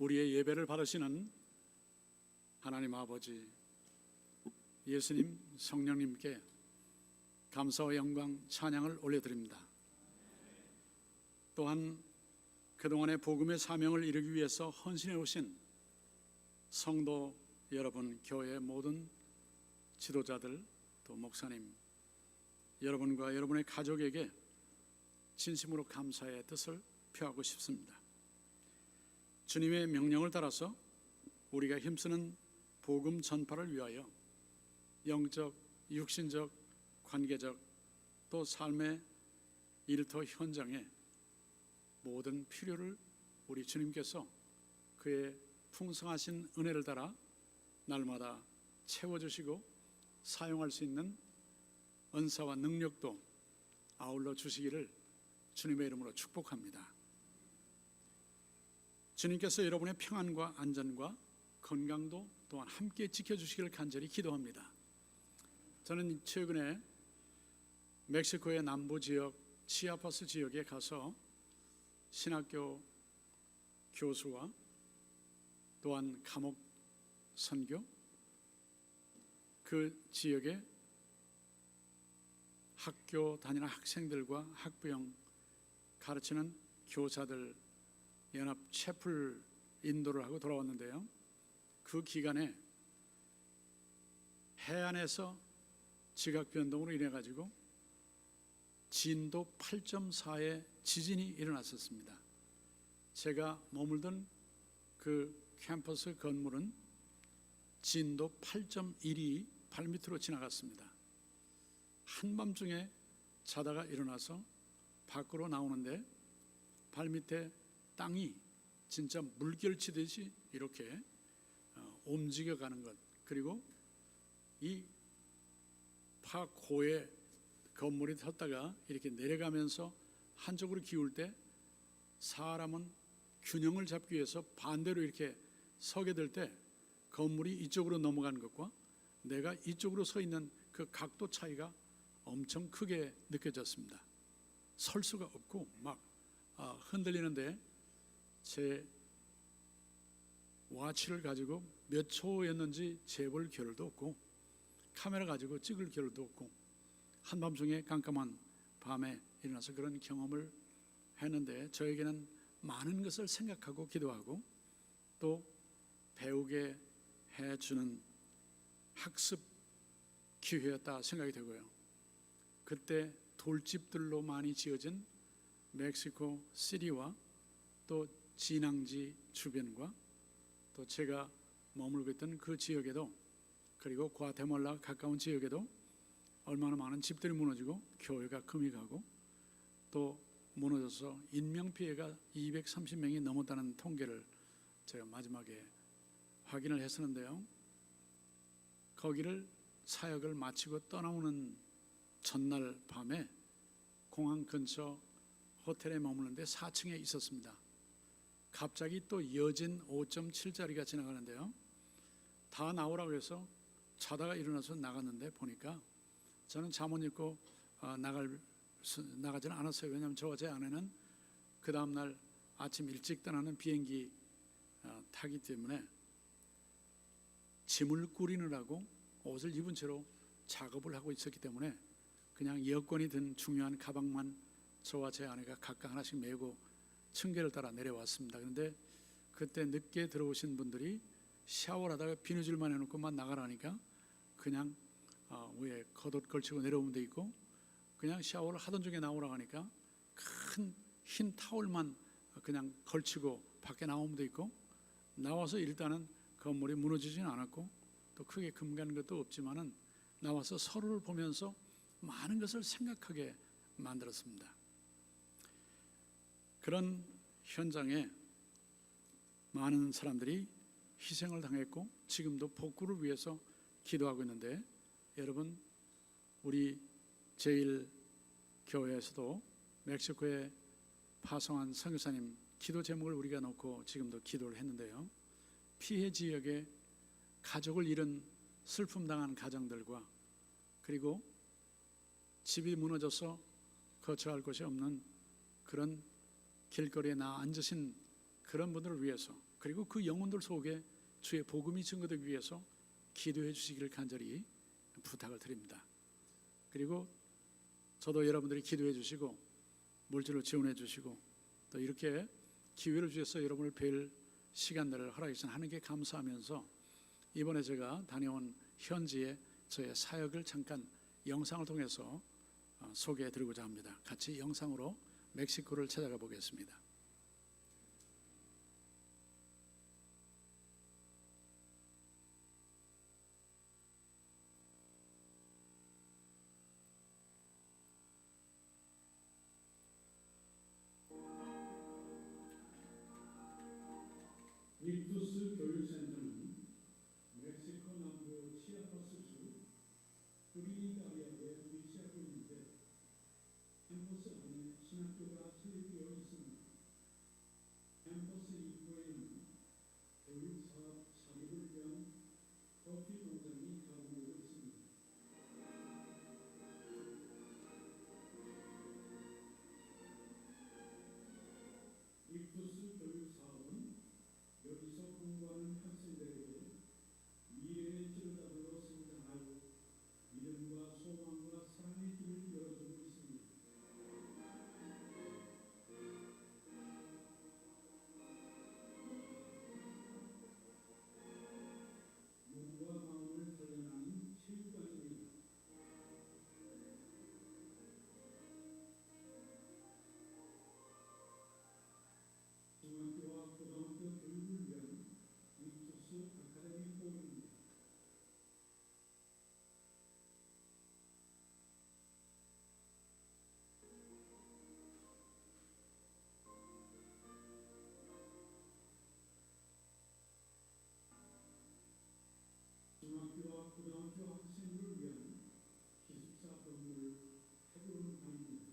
우리의 예배를 받으시는 하나님 아버지, 예수님, 성령님께 감사와 영광, 찬양을 올려드립니다. 또한 그동안의 복음의 사명을 이루기 위해서 헌신해 오신 성도 여러분, 교회의 모든 지도자들, 또 목사님 여러분과 여러분의 가족에게 진심으로 감사의 뜻을 표하고 싶습니다. 주님의 명령을 따라서 우리가 힘쓰는 복음 전파를 위하여 영적, 육신적, 관계적, 또 삶의 일터 현장에 모든 필요를 우리 주님께서 그의 풍성하신 은혜를 따라 날마다 채워주시고 사용할 수 있는 은사와 능력도 아울러 주시기를 주님의 이름으로 축복합니다. 주님께서 여러분의 평안과 안전과 건강도 또한 함께 지켜주시기를 간절히 기도합니다. 저는 최근에 멕시코의 남부 지역 치아파스 지역에 가서 신학교 교수와 또한 감옥 선교, 그 지역의 학교 다니는 학생들과 학부형 가르치는 교사들 연합 채플 인도를 하고 돌아왔는데요, 그 기간에 해안에서 지각 변동으로 인해 가지고 진도 8.4의 지진이 일어났었습니다. 제가 머물던 그 캠퍼스 건물은 진도 8.1이 발밑으로 지나갔습니다. 한밤중에 자다가 일어나서 밖으로 나오는데 발밑에 땅이 진짜 물결치듯이 이렇게 움직여가는 것, 그리고 이 파고에 건물이 섰다가 이렇게 내려가면서 한쪽으로 기울 때 사람은 균형을 잡기 위해서 반대로 이렇게 서게 될 때 건물이 이쪽으로 넘어가는 것과 내가 이쪽으로 서 있는 그 각도 차이가 엄청 크게 느껴졌습니다. 설 수가 없고 막 흔들리는데 제 와치를 가지고 몇 초였는지 재볼 겨를도 없고 카메라 가지고 찍을 겨를도 없고 한밤중에 깜깜한 밤에 일어나서 그런 경험을 했는데, 저에게는 많은 것을 생각하고 기도하고 또 배우게 해주는 학습 기회였다 생각이 되고요. 그때 돌집들로 많이 지어진 멕시코 시리와 또 진앙지 주변과 또 제가 머물고 있던 그 지역에도, 그리고 과테말라 가까운 지역에도 얼마나 많은 집들이 무너지고 교회가 금이 가고 또 무너져서 인명피해가 230명이 넘었다는 통계를 제가 마지막에 확인을 했었는데요, 거기를 사역을 마치고 떠나오는 전날 밤에 공항 근처 호텔에 머무는데 4층에 있었습니다. 갑자기 또 여진 5.7짜리가 지나가는데요, 다 나오라고 해서 자다가 일어나서 나갔는데 보니까 저는 잠옷 입고 나가지는 않았어요. 왜냐하면 저와 제 아내는 그 다음날 아침 일찍 떠나는 비행기 타기 때문에 짐을 꾸리느라고 옷을 입은 채로 작업을 하고 있었기 때문에 그냥 여권이 든 중요한 가방만 저와 제 아내가 각각 하나씩 메고 층계를 따라 내려왔습니다. 그런데 그때 늦게 들어오신 분들이 샤워를 하다가 비누질만 해놓고만 나가라니까 그냥 위에 겉옷 걸치고 내려오면 돼 있고, 그냥 샤워를 하던 중에 나오라고 하니까 큰 흰 타올만 그냥 걸치고 밖에 나오면 돼 있고, 나와서 일단은 건물이 무너지지는 않았고 또 크게 금가는 것도 없지만은 나와서 서로를 보면서 많은 것을 생각하게 만들었습니다. 그런 현장에 많은 사람들이 희생을 당했고 지금도 복구를 위해서 기도하고 있는데, 여러분, 우리 제1교회에서도 멕시코에 파송한 선교사님 기도 제목을 우리가 놓고 지금도 기도를 했는데요, 피해 지역에 가족을 잃은 슬픔 당한 가정들과 그리고 집이 무너져서 거처할 곳이 없는 그런 길거리에 앉으신 그런 분들을 위해서, 그리고 그 영혼들 속에 주의 복음이 증거되기 위해서 기도해 주시기를 간절히 부탁을 드립니다. 그리고 저도 여러분들이 기도해 주시고 물질을 지원해 주시고 또 이렇게 기회를 주셔서 여러분을 뵐 시간들을 허락해 주신 하나님께 감사하면서 이번에 제가 다녀온 현지의 저의 사역을 잠깐 영상을 통해서 소개해 드리고자 합니다. 같이 영상으로 멕시코를 찾아가 보겠습니다. 릭투스 교육센터는 멕시코 남부 치아파스주 프리다리아에 위치하고 있는데 캠퍼스 안에 신학교가 설립되어 있습니다. 캠퍼스 입구에는 교육사업 자립을 위한 커피 공장이 가동되고 있습니다. 릭투스 교육사업은 여기서 공부하는 학생들에게 미래의 지도자들로 성장할 믿음과 소망과 사랑의 길을 열어주고 있습니다. 몸과 마음을 단련하는 체육관입니다. 중학교와 고등학교 교육을 위한 릭투스 아카데미 홈입니다. 중학교와 고등학교 학생들을 위한 기숙사 건물 해부론관입니다.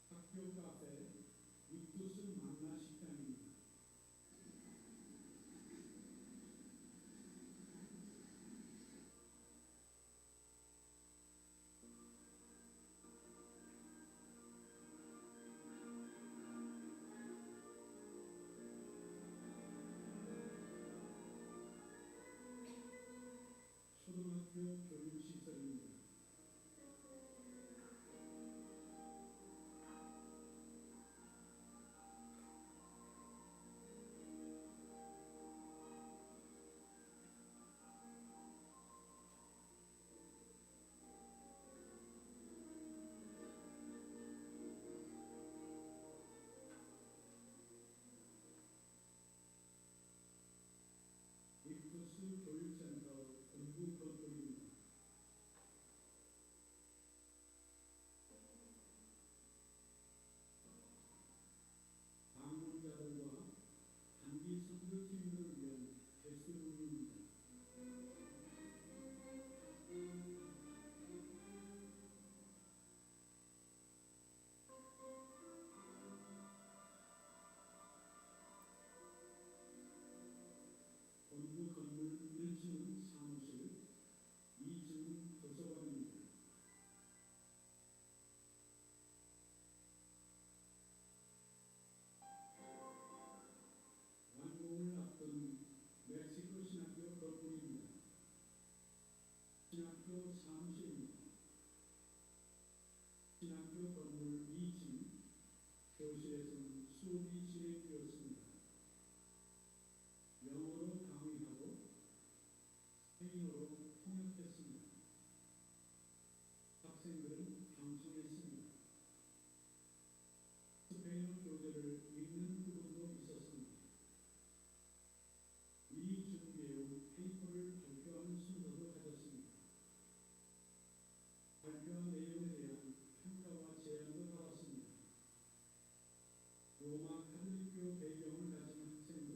학교 카페 릭투스 만나 식당입니다. 초등학교 교육시설입니다. 릭투스 교육센터 본부 건물입니다. 방문자들과 단기 선교팀들을 위한 게스트룸입니다. 본부 건물 1층은 사무실, 2층은 도서관입니다. 완공을 앞둔 멕시코 신학교 건물입니다. 신학교 사무실입니다. 신학교 건물 2층 교실에서는 수업이 진행되었습니다. 영어로 강의하고 스페인어로 통역했습니다. 학생들은 경청했습니다. 스페인어 교재를 읽는 부분도 있었습니다. 이 준비해온 페이퍼를 발표하는 순서도 가졌습니다. 발표한 내용에 대한 평가와 제안도 받았습니다. 로마 카톨릭교 배경을 가진 학생도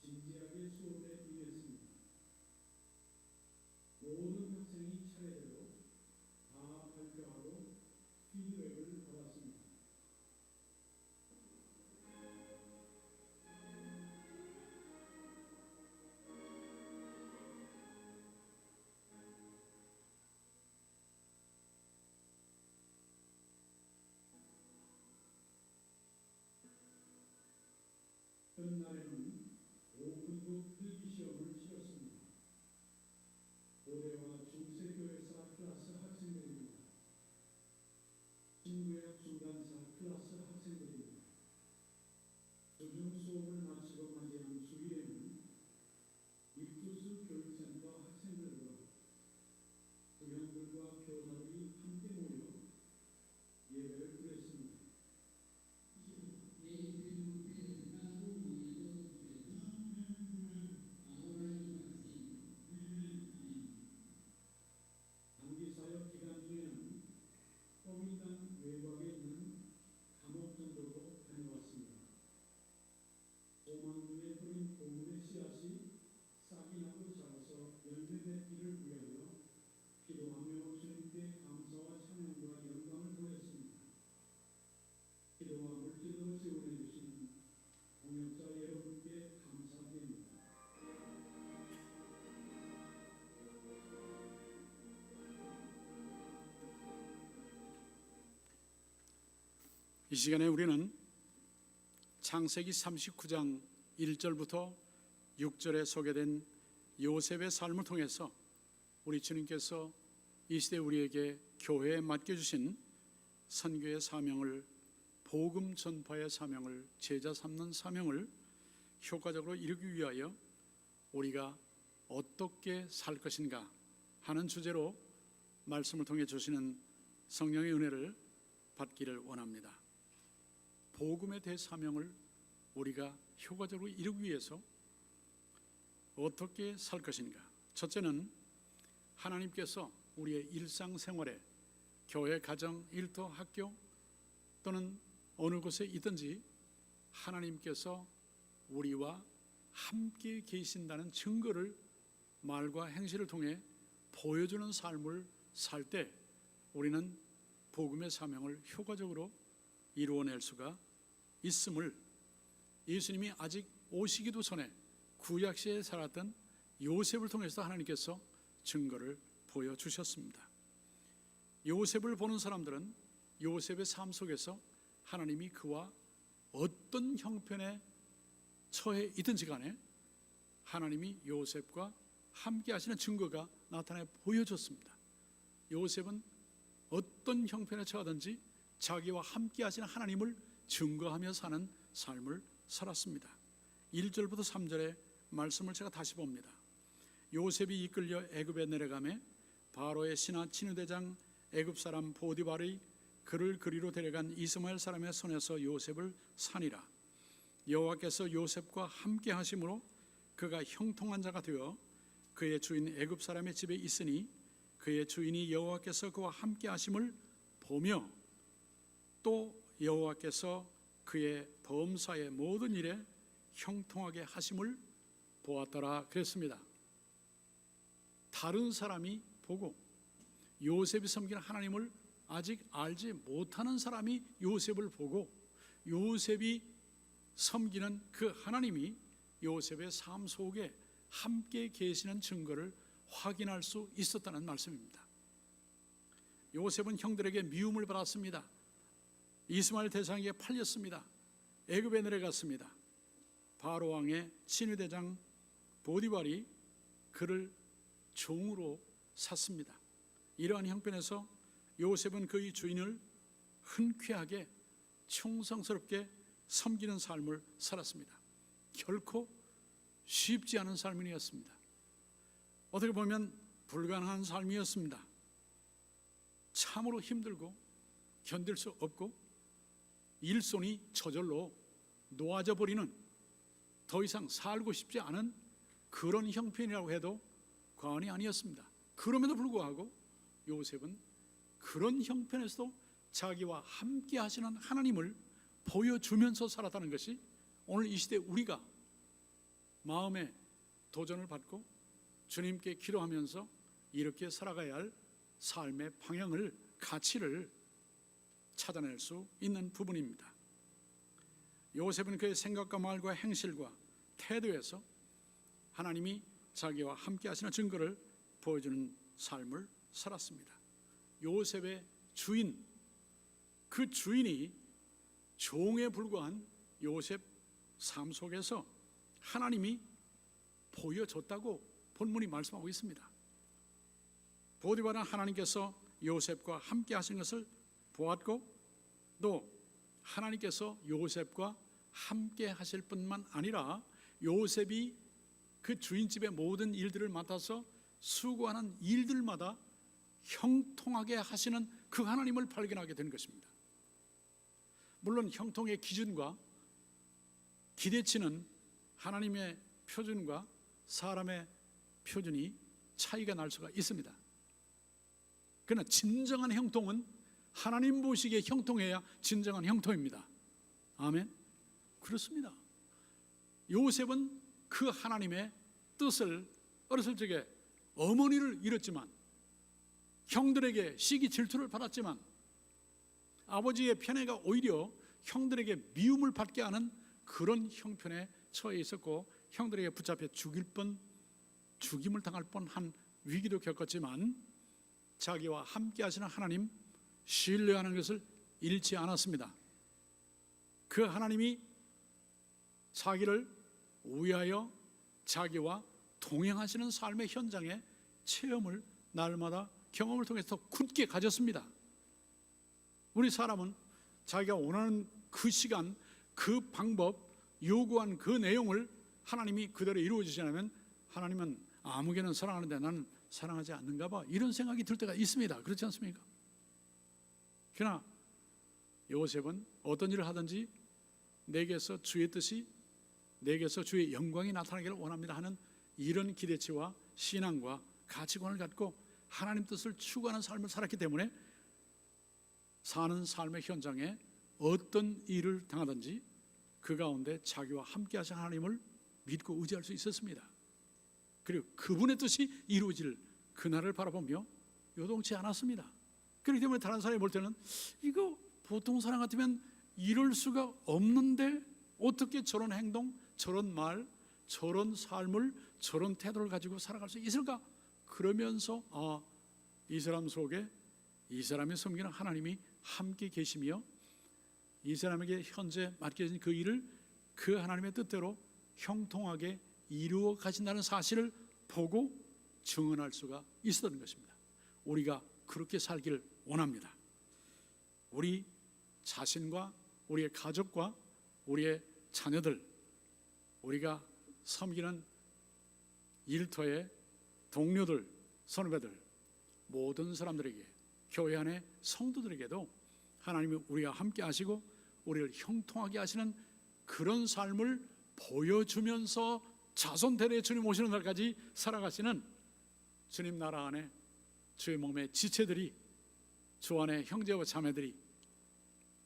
진지하게 수업에 임했습니다. 모든 학생이 차례대로 다 발표하고 이 시간에 우리는 창세기 39장 1절부터 6절에 소개된 요셉의 삶을 통해서 우리 주님께서 이 시대 우리에게 교회에 맡겨주신 선교의 사명을, 복음 전파의 사명을, 제자 삼는 사명을 효과적으로 이루기 위하여 우리가 어떻게 살 것인가 하는 주제로 말씀을 통해 주시는 성령의 은혜를 받기를 원합니다. 복음의 대사명을 우리가 효과적으로 이루기 위해서 어떻게 살 것인가? 첫째는 하나님께서 우리의 일상생활에 교회, 가정, 일터, 학교 또는 어느 곳에 있든지 하나님께서 우리와 함께 계신다는 증거를 말과 행실을 통해 보여주는 삶을 살 때 우리는 복음의 사명을 효과적으로 이루어낼 수가 있음을 예수님이 아직 오시기도 전에 구약시대에 살았던 요셉을 통해서 하나님께서 증거를 보여주셨습니다. 요셉을 보는 사람들은 요셉의 삶 속에서 하나님이 그와 어떤 형편에 처해 있든지 간에 하나님이 요셉과 함께 하시는 증거가 나타내 보여줬습니다. 요셉은 어떤 형편에 처하든지 자기와 함께 하시는 하나님을 증거하며 사는 삶을 살았습니다. 1절부터 3절의 말씀을 제가 다시 봅니다. 요셉이 이끌려 애굽에 내려가매 바로의 신하 친위대장 애굽 사람 보디발이 그를 그리로 데려간 이스마엘 사람의 손에서 요셉을 산이라. 여호와께서 요셉과 함께 하심으로 그가 형통한 자가 되어 그의 주인 애굽 사람의 집에 있으니 그의 주인이 여호와께서 그와 함께 하심을 보며 또 여호와께서 그의 범사의 모든 일에 형통하게 하심을 보았더라 그랬습니다. 다른 사람이 보고 요셉이 섬기는 하나님을 아직 알지 못하는 사람이 요셉을 보고 요셉이 섬기는 그 하나님이 요셉의 삶 속에 함께 계시는 증거를 확인할 수 있었다는 말씀입니다. 요셉은 형들에게 미움을 받았습니다. 이스마엘 대장에게 팔렸습니다. 애굽에 내려갔습니다. 바로 왕의 친위대장 보디발이 그를 종으로 샀습니다. 이러한 형편에서 요셉은 그의 주인을 흔쾌하게 충성스럽게 섬기는 삶을 살았습니다. 결코 쉽지 않은 삶이었습니다. 어떻게 보면 불가능한 삶이었습니다. 참으로 힘들고 견딜 수 없고 일손이 저절로 놓아져 버리는, 더 이상 살고 싶지 않은 그런 형편이라고 해도 과언이 아니었습니다. 그럼에도 불구하고 요셉은 그런 형편에서도 자기와 함께 하시는 하나님을 보여주면서 살았다는 것이 오늘 이 시대 우리가 마음의 도전을 받고 주님께 기도하면서 이렇게 살아가야 할 삶의 방향을, 가치를 찾아낼 수 있는 부분입니다. 요셉은 그의 생각과 말과 행실과 태도에서 하나님이 자기와 함께 하시는 증거를 보여주는 삶을 살았습니다. 요셉의 주인, 그 주인이 종에 불과한 요셉 삶 속에서 하나님이 보여줬다고 본문이 말씀하고 있습니다. 보디발은 하나님께서 요셉과 함께 하신 것을 보았고 또 하나님께서 요셉과 함께 하실 뿐만 아니라 요셉이 그 주인집의 모든 일들을 맡아서 수고하는 일들마다 형통하게 하시는 그 하나님을 발견하게 된 것입니다. 물론 형통의 기준과 기대치는 하나님의 표준과 사람의 표준이 차이가 날 수가 있습니다. 그러나 진정한 형통은 하나님 보시기에 형통해야 진정한 형통입니다. 아멘. 그렇습니다. 요셉은 그 하나님의 뜻을 어렸을 적에 어머니를 잃었지만, 형들에게 시기 질투를 받았지만, 아버지의 편애가 오히려 형들에게 미움을 받게 하는 그런 형편에 처해 있었고, 형들에게 붙잡혀 죽임을 당할 뻔한 위기도 겪었지만, 자기와 함께 하시는 하나님 신뢰하는 것을 잃지 않았습니다. 그 하나님이 자기를 위하여 자기와 동행하시는 삶의 현장에 체험을 날마다 경험을 통해서 굳게 가졌습니다. 우리 사람은 자기가 원하는 그 시간, 그 방법, 요구한 그 내용을 하나님이 그대로 이루어지지 않으면 하나님은 아무개는 사랑하는데 나는 사랑하지 않는가 봐, 이런 생각이 들 때가 있습니다. 그렇지 않습니까? 그러나 요셉은 어떤 일을 하든지 내게서 주의 뜻이, 내게서 주의 영광이 나타나기를 원합니다 하는 이런 기대치와 신앙과 가치관을 갖고 하나님 뜻을 추구하는 삶을 살았기 때문에 사는 삶의 현장에 어떤 일을 당하든지 그 가운데 자기와 함께 하신 하나님을 믿고 의지할 수 있었습니다. 그리고 그분의 뜻이 이루어질 그날을 바라보며 요동치 않았습니다. 그렇기 때문에 다른 사람이 볼 때는 이거 보통 사람 같으면 이럴 수가 없는데 어떻게 저런 행동, 저런 말, 저런 삶을, 저런 태도를 가지고 살아갈 수 있을까? 그러면서 이 사람 속에 이 사람이 섬기는 하나님이 함께 계시며 이 사람에게 현재 맡겨진 그 일을 그 하나님의 뜻대로 형통하게 이루어 가신다는 사실을 보고 증언할 수가 있었던 것입니다. 우리가 그렇게 살기를 원합니다. 우리 자신과 우리의 가족과 우리의 자녀들, 우리가 섬기는 일터의 동료들, 선후배들, 모든 사람들에게, 교회 안의 성도들에게도 하나님이 우리와 함께 하시고 우리를 형통하게 하시는 그런 삶을 보여주면서 자손 대대에 주님 오시는 날까지 살아가시는 주님 나라 안에 주의 몸의 지체들이, 주 안의 형제와 자매들이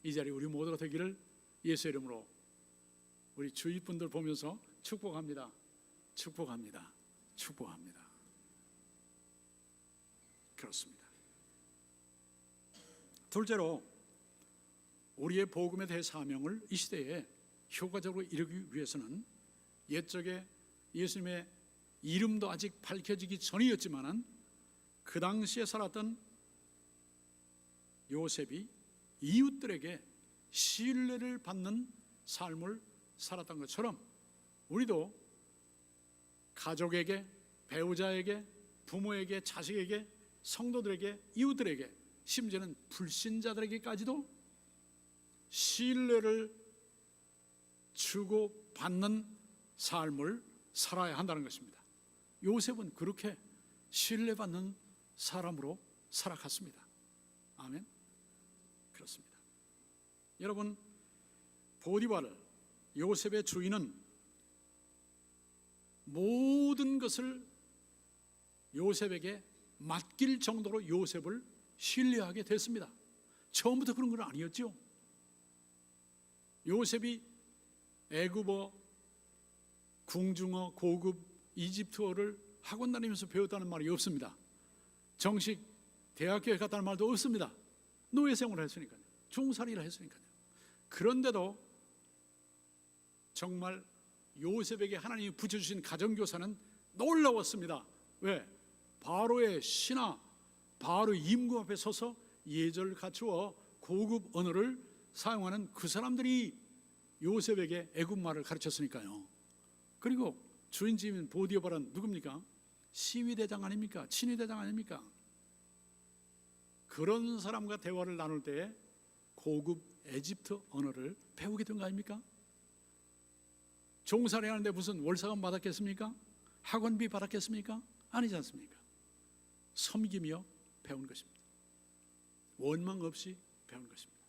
이 자리 우리 모두가 되기를 예수의 이름으로 우리 주위 분들 보면서 축복합니다. 축복합니다. 축복합니다. 그렇습니다. 둘째로, 우리의 복음에 대해 사명을 이 시대에 효과적으로 이루기 위해서는 옛적에 예수님의 이름도 아직 밝혀지기 전이었지만은 그 당시에 살았던 요셉이 이웃들에게 신뢰를 받는 삶을 살았던 것처럼 우리도 가족에게, 배우자에게, 부모에게, 자식에게, 성도들에게, 이웃들에게, 심지어는 불신자들에게까지도 신뢰를 주고 받는 삶을 살아야 한다는 것입니다. 요셉은 그렇게 신뢰받는 사람으로 살아갔습니다. 아멘. 그렇습니다. 여러분, 보디발을, 요셉의 주인은 모든 것을 요셉에게 맡길 정도로 요셉을 신뢰하게 됐습니다. 처음부터 그런 건 아니었죠. 요셉이 애굽어, 궁중어, 고급 이집트어를 학원 다니면서 배웠다는 말이 없습니다. 정식 대학교에 갔다는 말도 없습니다. 노예 생활을 했으니까요. 종살이를 했으니까요. 그런데도 정말 요셉에게 하나님이 붙여주신 가정교사는 놀라웠습니다. 왜? 바로의 신하, 바로 임금 앞에 서서 예절을 갖추어 고급 언어를 사용하는 그 사람들이 요셉에게 애굽말을 가르쳤으니까요. 그리고 주인집인 보디발은 누굽니까? 시위대장 아닙니까? 친위대장 아닙니까? 그런 사람과 대화를 나눌 때 고급 에집트 언어를 배우게 된 거 아닙니까? 종살이 하는데 무슨 월사금 받았겠습니까? 학원비 받았겠습니까? 아니지 않습니까? 섬기며 배운 것입니다. 원망 없이 배운 것입니다.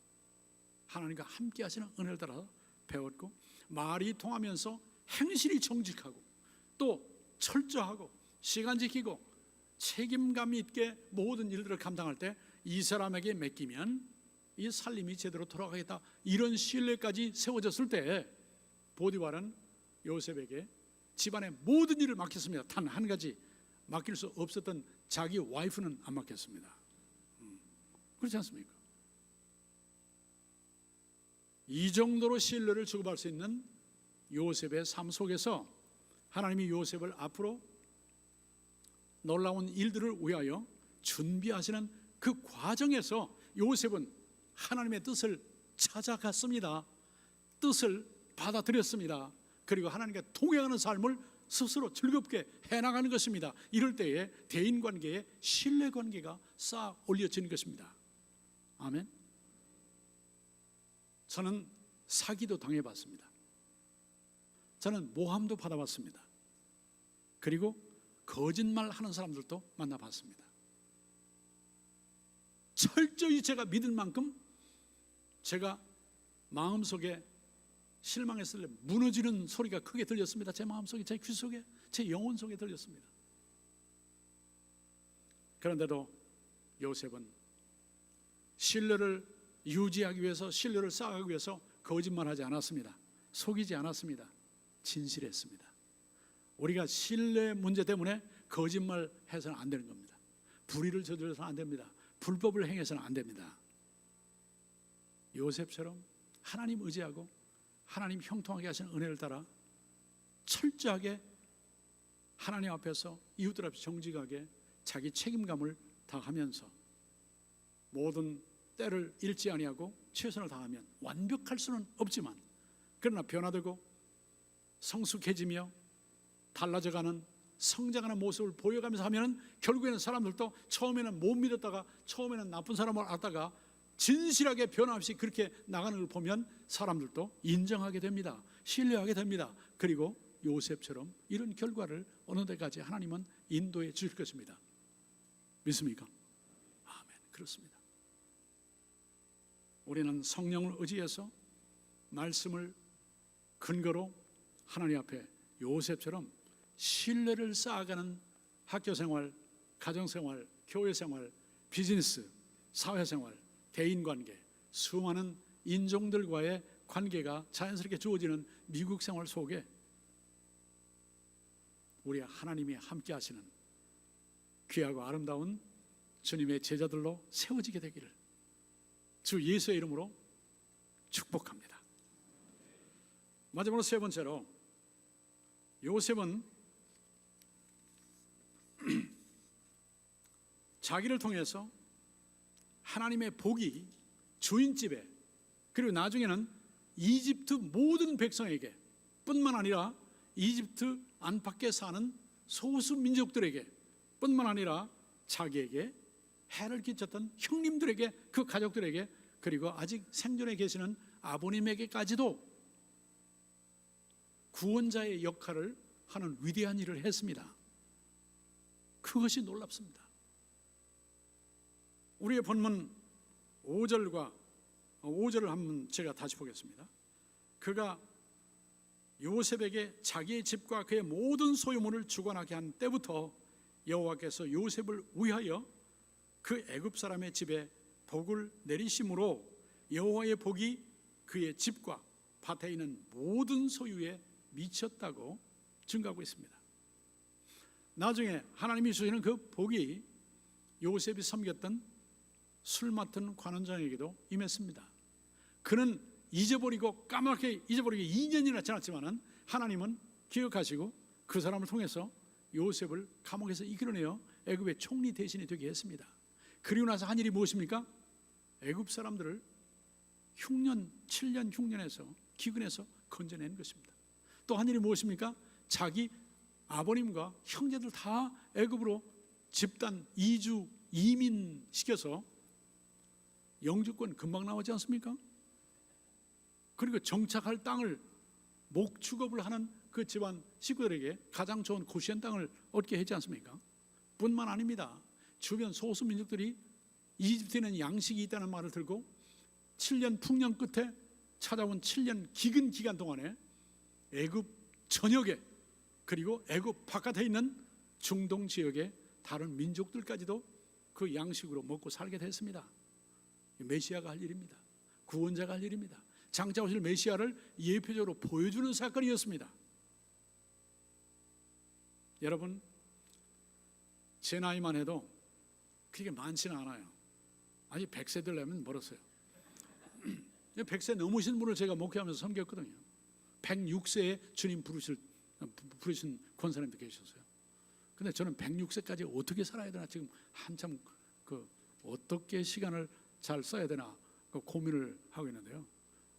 하나님과 함께 하시는 은혜를 따라서 배웠고, 말이 통하면서 행실이 정직하고 또 철저하고 시간 지키고 책임감 있게 모든 일들을 감당할 때 이 사람에게 맡기면 이 살림이 제대로 돌아가겠다, 이런 신뢰까지 세워졌을 때 보디발은 요셉에게 집안의 모든 일을 맡겼습니다. 단 한 가지, 맡길 수 없었던 자기 와이프는 안 맡겼습니다. 그렇지 않습니까? 이 정도로 신뢰를 주고받을 수 있는 요셉의 삶 속에서 하나님이 요셉을 앞으로 놀라운 일들을 위하여 준비하시는 그 과정에서 요셉은 하나님의 뜻을 찾아갔습니다. 뜻을 받아들였습니다. 그리고 하나님과 동행하는 삶을 스스로 즐겁게 해나가는 것입니다. 이럴 때에 대인관계에 신뢰관계가 쌓아 올려지는 것입니다. 아멘. 저는 사기도 당해봤습니다. 저는 모함도 받아봤습니다. 그리고 거짓말하는 사람들도 만나봤습니다. 철저히 제가 믿을 만큼 제가 마음속에 실망했을 때 무너지는 소리가 크게 들렸습니다. 제 마음속에, 제 귀 속에, 제 영혼 속에 들렸습니다. 그런데도 요셉은 신뢰를 유지하기 위해서, 신뢰를 쌓아가기 위해서 거짓말하지 않았습니다. 속이지 않았습니다. 진실했습니다. 우리가 신뢰 문제 때문에 거짓말해서는 안 되는 겁니다. 불의를 저질러서는 안 됩니다. 불법을 행해서는 안 됩니다. 요셉처럼 하나님 의지하고 하나님 형통하게 하시는 은혜를 따라 철저하게 하나님 앞에서 이웃들 앞에서 정직하게 자기 책임감을 다하면서 모든 때를 잃지 아니하고 최선을 다하면 완벽할 수는 없지만 그러나 변화되고 성숙해지며 달라져가는 성장하는 모습을 보여가면서 하면 결국에는 사람들도 처음에는 못 믿었다가 처음에는 나쁜 사람을 알았다가 진실하게 변함없이 그렇게 나가는 걸 보면 사람들도 인정하게 됩니다. 신뢰하게 됩니다. 그리고 요셉처럼 이런 결과를 어느 때까지 하나님은 인도해 주실 것입니다. 믿습니까? 아멘. 그렇습니다. 우리는 성령을 의지해서 말씀을 근거로 하나님 앞에 요셉처럼 신뢰를 쌓아가는 학교생활, 가정생활, 교회생활, 비즈니스, 사회생활, 대인관계, 수많은 인종들과의 관계가 자연스럽게 주어지는 미국 생활 속에 우리 하나님이 함께 하시는 귀하고 아름다운 주님의 제자들로 세워지게 되기를 주 예수의 이름으로 축복합니다. 마지막으로 세 번째로 요셉은 자기를 통해서 하나님의 복이 주인집에 그리고 나중에는 이집트 모든 백성에게 뿐만 아니라 이집트 안팎에 사는 소수 민족들에게 뿐만 아니라 자기에게 해를 끼쳤던 형님들에게 그 가족들에게 그리고 아직 생존해 계시는 아버님에게까지도 구원자의 역할을 하는 위대한 일을 했습니다. 그것이 놀랍습니다. 우리의 본문 5절을 한번 제가 다시 보겠습니다. 그가 요셉에게 자기의 집과 그의 모든 소유물을 주관하게 한 때부터 여호와께서 요셉을 위하여 그 애굽 사람의 집에 복을 내리심으로 여호와의 복이 그의 집과 밭에 있는 모든 소유에 미쳤다고 증거하고 있습니다. 나중에 하나님이 주시는 그 복이 요셉이 섬겼던 술 맡은 관원장에게도 임했습니다. 그는 잊어버리고 까맣게 잊어버리고 2년이나 지났지만은 하나님은 기억하시고 그 사람을 통해서 요셉을 감옥에서 이끌어내어 애굽의 총리 대신이 되게 했습니다. 그리고 나서 한 일이 무엇입니까? 애굽 사람들을 7년 흉년에서 기근에서 건져낸 것입니다. 또 한 일이 무엇입니까? 자기 아버님과 형제들 다 애굽으로 집단 이주 이민시켜서 영주권 금방 나오지 않습니까? 그리고 정착할 땅을 목축업을 하는 그 집안 식구들에게 가장 좋은 고시원 땅을 얻게 했지 않습니까? 뿐만 아닙니다. 주변 소수 민족들이 이집트에는 양식이 있다는 말을 들고 7년 풍년 끝에 찾아온 7년 기근 기간 동안에 애굽 전역에 그리고 애굽 바깥에 있는 중동 지역의 다른 민족들까지도 그 양식으로 먹고 살게 됐습니다. 메시아가 할 일입니다. 구원자가 할 일입니다. 장차 오실 메시아를 예표적으로 보여주는 사건이었습니다. 여러분, 제 나이만 해도 그렇게 많지는 않아요. 아직 100세 되려면 멀었어요. 100세 넘으신 분을 제가 목회하면서 섬겼거든요. 106세에 주님 부르신 권사님도 계셨어요. 근데 저는 106세까지 어떻게 살아야 되나 지금 한참 어떻게 시간을 잘 써야 되나 고민을 하고 있는데요.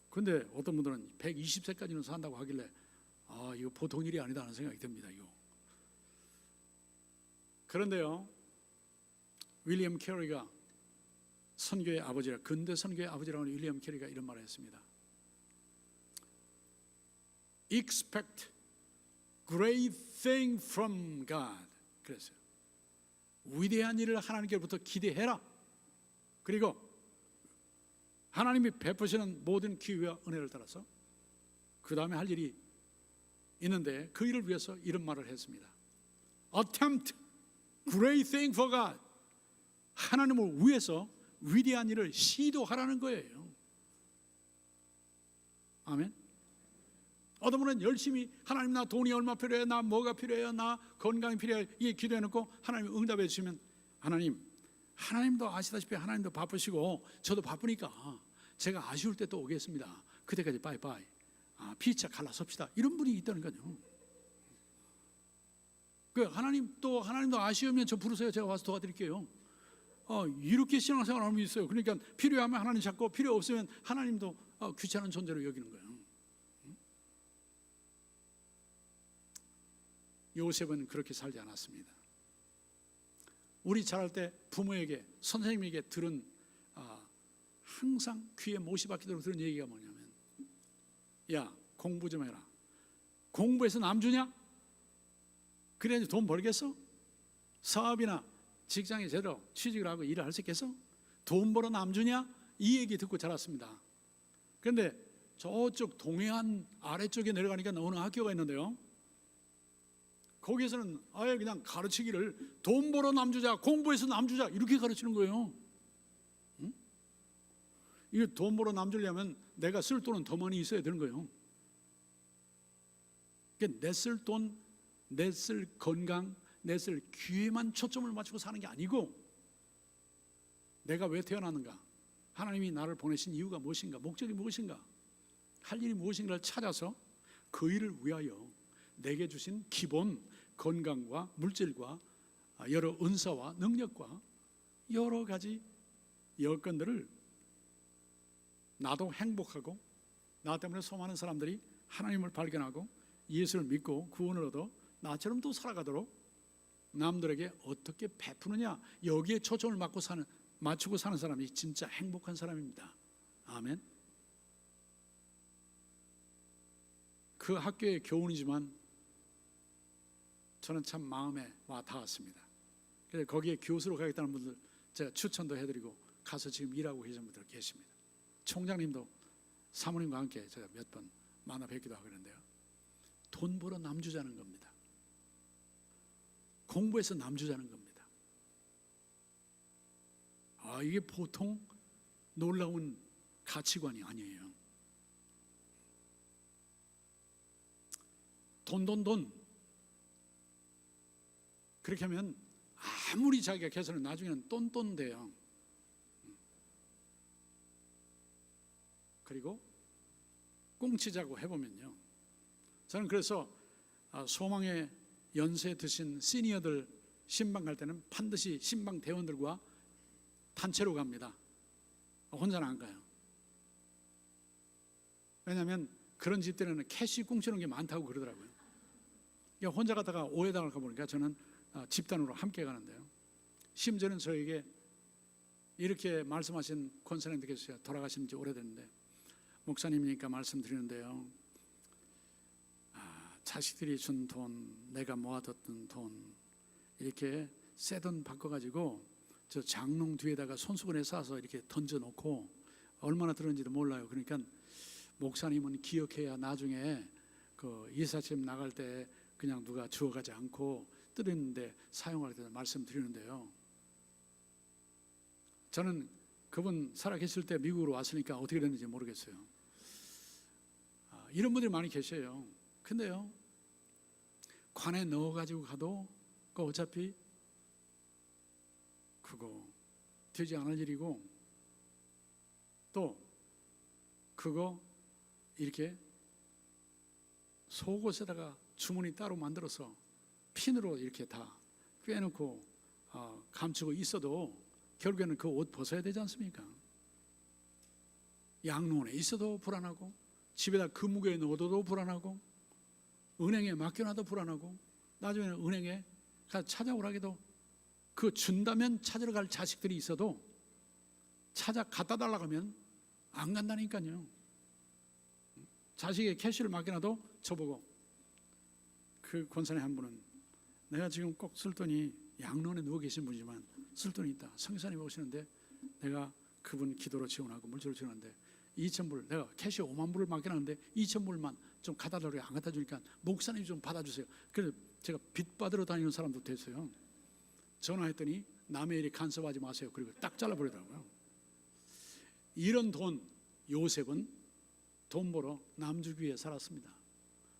근데 어떤 분들은 120세까지는 산다고 하길래 이거 보통 일이 아니다 하는 생각이 듭니다. 이거. 그런데요, 윌리엄 캐리가 선교의 아버지라, 근대 선교의 아버지라고 하는 윌리엄 캐리가 이런 말을 했습니다. Expect great thing from God. 그랬어요. 위대한 일을 하나님께로부터 기대해라. 그리고 하나님이 베푸시는 모든 기회와 은혜를 따라서 그 다음에 할 일이 있는데 그 일을 위해서 이런 말을 했습니다. Attempt great thing for God. 하나님을 위해서 위대한 일을 시도하라는 거예요. 아멘. 어떤 분은 열심히 하나님 나 돈이 얼마 필요해, 나 뭐가 필요해요, 나 건강이 필요해, 이게 기도해놓고 하나님 응답해 주시면 하나님도 아시다시피 하나님도 바쁘시고 저도 바쁘니까 제가 아쉬울 때 또 오겠습니다. 그때까지 빠이빠이. 피자 갈라섭시다. 이런 분이 있다는 거죠. 하나님도 아쉬우면 저 부르세요. 제가 와서 도와드릴게요. 이렇게 신앙생활 하는 게 있어요. 그러니까 필요하면 하나님 찾고 필요 없으면 하나님도 귀찮은 존재로 여기는 거예요. 요셉은 그렇게 살지 않았습니다. 우리 자랄 때 부모에게 선생님에게 들은 항상 귀에 못이 박히도록 들은 얘기가 뭐냐면 야 공부 좀 해라. 공부해서 남 주냐? 그래야지 돈 벌겠어? 사업이나 직장에 제대로 취직을 하고 일을 할 수 있겠어? 돈 벌어 남 주냐? 이 얘기 듣고 자랐습니다. 그런데 저쪽 동해안 아래쪽에 내려가니까 어느 학교가 있는데요, 거기에서는 아예 그냥 가르치기를 돈 벌어 남주자, 공부해서 남주자 이렇게 가르치는 거예요. 응? 이게 돈 벌어 남주려면 내가 쓸 돈은 더 많이 있어야 되는 거예요. 내 쓸 돈, 내 쓸 건강, 내 쓸 기회만 초점을 맞추고 사는 게 아니고 내가 왜 태어났는가, 하나님이 나를 보내신 이유가 무엇인가, 목적이 무엇인가, 할 일이 무엇인가를 찾아서 그 일을 위하여 내게 주신 기본 건강과 물질과 여러 은사와 능력과 여러 가지 여건들을 나도 행복하고 나 때문에 수많은 사람들이 하나님을 발견하고 예수를 믿고 구원을 얻어 나처럼 또 살아가도록 남들에게 어떻게 베푸느냐, 여기에 초점을 맞추고 사는 사람이 진짜 행복한 사람입니다. 아멘. 그 학교의 교훈이지만 저는 참 마음에 와 닿았습니다. 그래서 거기에 교수로 가겠다는 분들 제가 추천도 해드리고 가서 지금 일하고 계신 분들 계십니다. 총장님도 사모님과 함께 제가 몇 번 만나 뵙기도 하고 그러는데요, 돈 벌어 남주자는 겁니다. 공부해서 남주자는 겁니다. 이게 보통 놀라운 가치관이 아니에요. 돈 그렇게 하면 아무리 자기가 개선을 나중에는 똔똔 돼요. 그리고 꽁치자고 해보면요, 저는 그래서 소망의 연세 드신 시니어들 신방 갈 때는 반드시 신방 대원들과 단체로 갑니다. 혼자는 안 가요. 왜냐하면 그런 집들에는 캐시 꽁치는 게 많다고 그러더라고요. 혼자 가다가 오해당할까 보니까 저는 집단으로 함께 가는데요, 심지어는 저에게 이렇게 말씀하신 권사님들께서 돌아가신 지 오래됐는데, 목사님이니까 말씀드리는데요, 자식들이 준 돈, 내가 모아뒀던 돈 이렇게 새 돈 바꿔가지고 저 장롱 뒤에다가 손수건에 싸서 이렇게 던져놓고 얼마나 들었는지도 몰라요. 그러니까 목사님은 기억해야 나중에 그 이사집 나갈 때 그냥 누가 주워가지 않고 뜨는데 사용할 때 말씀드리는데요, 저는 그분 살아계실 때 미국으로 왔으니까 어떻게 됐는지 모르겠어요. 이런 분들이 많이 계셔요. 근데요, 관에 넣어가지고 가도 어차피 그거 되지 않을 일이고, 또 그거 이렇게 속옷에다가 주머니 따로 만들어서 핀으로 이렇게 다 꿰놓고 감추고 있어도 결국에는 그 옷 벗어야 되지 않습니까? 양로원에 있어도 불안하고, 집에다 금무게에 넣어둬도 불안하고, 은행에 맡겨놔도 불안하고, 나중에는 은행에 가서 찾아오라기도, 그 준다면 찾으러 갈 자식들이 있어도 찾아 갖다 달라고 하면 안 간다니까요. 자식의 캐시를 맡겨놔도 저보고, 그 권사님 한 분은 내가 지금 꼭 쓸 돈이, 양로원에 누워 계신 분이지만 쓸 돈이 있다, 성교사님 오시는데 내가 그분 기도로 지원하고 물질로 지원하는데 2,000불, 내가 캐시 5만 불을 맡겨놨는데 2,000불만 좀 갖다 달라고 안 갖다 주니까 목사님 좀 받아주세요. 그래서 제가 빚 받으러 다니는 사람도 됐어요. 전화했더니 남의 일에 간섭하지 마세요. 그리고 딱 잘라버리더라고요. 이런 돈, 요셉은 돈 벌어 남주기 위해 살았습니다.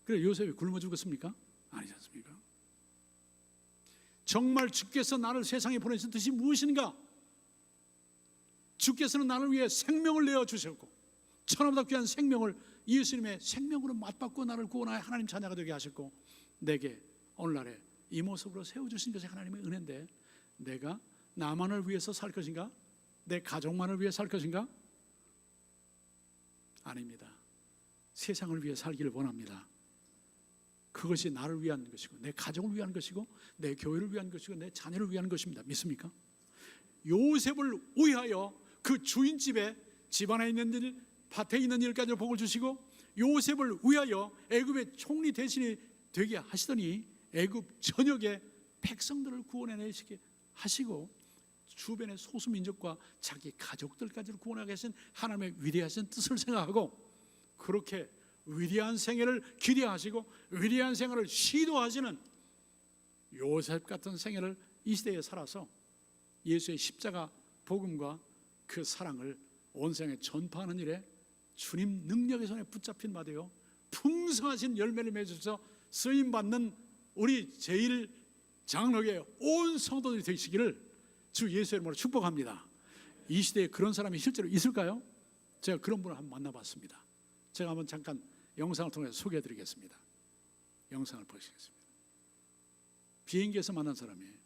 그래 요셉이 굶어 죽었습니까? 아니지 않습니까? 정말 주께서 나를 세상에 보내신 뜻이 무엇인가? 주께서는 나를 위해 생명을 내어주셨고, 천하보다 귀한 생명을 예수님의 생명으로 맞받고 나를 구원하여 하나님 자녀가 되게 하셨고, 내게 오늘날에 이 모습으로 세워주신 것이 하나님의 은혜인데, 내가 나만을 위해서 살 것인가? 내 가족만을 위해 살 것인가? 아닙니다. 세상을 위해 살기를 원합니다. 그것이 나를 위한 것이고, 내 가족을 위한 것이고, 내 교회를 위한 것이고, 내 자녀를 위한 것입니다. 믿습니까? 요셉을 위하여 그 주인집에, 집안에 있는 일, 밭에 있는 일까지 복을 주시고, 요셉을 위하여 애굽의 총리 대신이 되게 하시더니 애굽 전역의 백성들을 구원해내시게 하시고, 주변의 소수민족과 자기 가족들까지 구원하게 하신 하나님의 위대하신 뜻을 생각하고, 그렇게 위대한 생애를 기대하시고 위대한 생활을 시도하시는 요셉 같은 생애를 이 시대에 살아서 예수의 십자가 복음과 그 사랑을 온 세상에 전파하는 일에 주님 능력의 손에 붙잡힌 바 되어 풍성하신 열매를 맺어서 쓰임받는 우리 제일 장로교의 온 성도들이 되시기를 주 예수의 이름으로 축복합니다. 이 시대에 그런 사람이 실제로 있을까요? 제가 그런 분을 한번 만나봤습니다. 제가 한번 잠깐 영상을 통해서 소개해드리겠습니다. 영상을 보시겠습니다. 비행기에서 만난 사람이에요.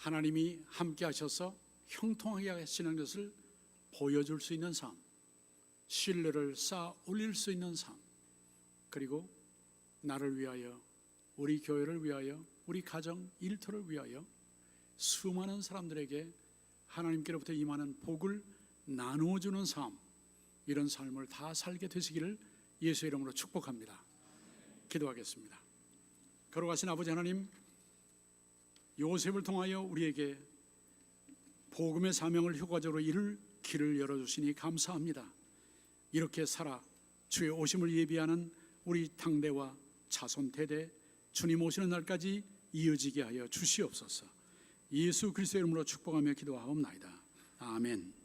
하나님이 함께 하셔서 형통하게 하시는 것을 보여줄 수 있는 삶, 신뢰를 쌓아 올릴 수 있는 삶, 그리고 나를 위하여, 우리 교회를 위하여, 우리 가정 일터를 위하여 수많은 사람들에게 하나님께로부터 임하는 복을 나누어주는 삶, 이런 삶을 다 살게 되시기를 예수의 이름으로 축복합니다. 기도하겠습니다. 거룩하신 아버지 하나님, 요셉을 통하여 우리에게 복음의 사명을 효과적으로 이룰 길을 열어주시니 감사합니다. 이렇게 살아 주의 오심을 예비하는 우리 당대와 자손 대대 주님 오시는 날까지 이어지게 하여 주시옵소서. 예수 그리스도의 이름으로 축복하며 기도하옵나이다. 아멘.